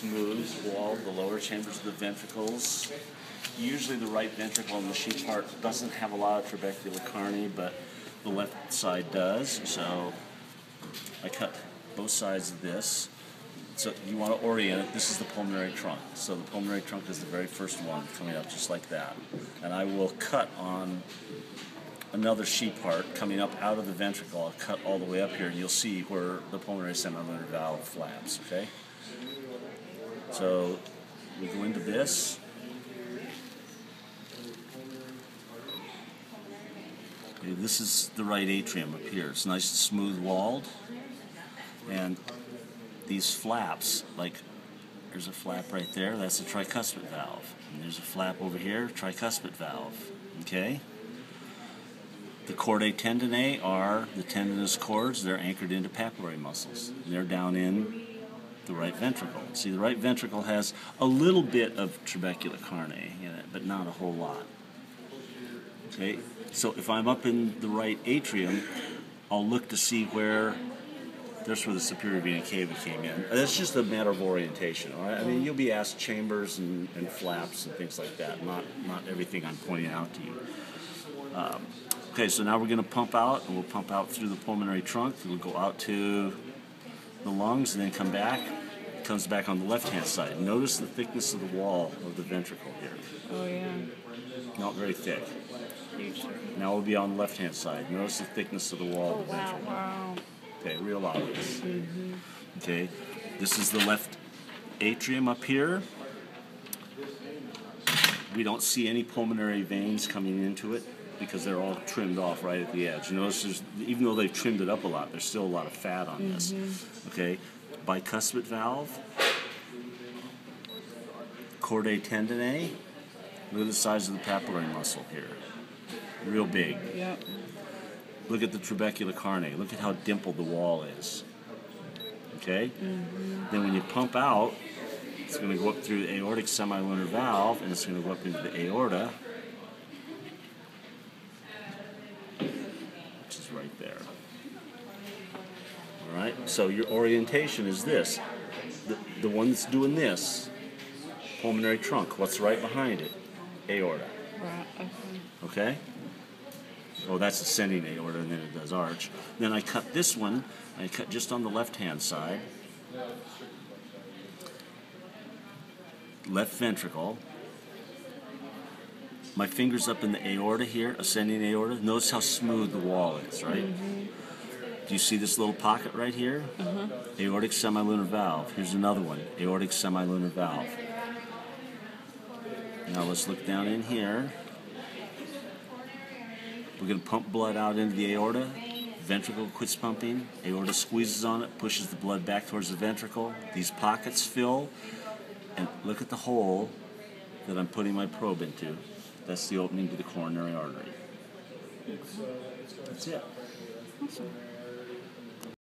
smooth wall, the lower chambers of the ventricles. Usually the right ventricle in the sheep heart doesn't have a lot of trabecular carne, but the left side does. So I cut both sides of this. So you want to orient it. This is the pulmonary trunk. So the pulmonary trunk is the very first one coming up just like that. And I will cut on another sheep heart coming up out of the ventricle. I'll cut all the way up here, and you'll see where the pulmonary semilunar valve flaps, okay? So we go into this. Okay, this is the right atrium up here. It's nice and smooth walled. And these flaps, like there's a flap right there, that's a tricuspid valve. And there's a flap over here, tricuspid valve, okay? The chordae tendineae are the tendinous cords. They're anchored into papillary muscles. They're down in the right ventricle. See, the right ventricle has a little bit of trabecular carne in it, but not a whole lot. Okay, so if I'm up in the right atrium, I'll look to see where, that's where the superior vena cava came in. That's just a matter of orientation, all right? I mean, you'll be asked chambers and flaps and things like that, not everything I'm pointing out to you. Okay, so now we're going to pump out, and we'll pump out through the pulmonary trunk. We'll go out to the lungs and then come back. It comes back on the left-hand side. Notice the thickness of the wall of the ventricle here. Oh, yeah. Not very thick. Huge. Now we'll be on the left-hand side. Notice the thickness of the wall of the ventricle. Wow. Okay, real obvious. Mm-hmm. Okay, this is the left atrium up here. We don't see any pulmonary veins coming into it, because they're all trimmed off right at the edge. You notice even though they've trimmed it up a lot, there's still a lot of fat on this. Okay, bicuspid valve, chordae tendineae. Look at the size of the papillary muscle here, real big. Yep. Look at the trabecular carne. Look at how dimpled the wall is. Okay. Then when you pump out, it's going to go up through the aortic semilunar valve, and it's going to go up into the aorta. Right there. All right, so your orientation is this. The one that's doing this, pulmonary trunk, what's right behind it? Aorta. Right, okay. Oh, that's ascending aorta, and then it does arch. Then I cut this one, I cut just on the left-hand side. Left ventricle. My finger's up in the aorta here, ascending aorta. Notice how smooth the wall is, right? Do you see this little pocket right here? Aortic semilunar valve. Here's another one, aortic semilunar valve. Now let's look down in here. We're going to pump blood out into the aorta. Ventricle quits pumping. Aorta squeezes on it, pushes the blood back towards the ventricle. These pockets fill, and look at the hole that I'm putting my probe into. That's the opening to the coronary artery. That's it. Awesome.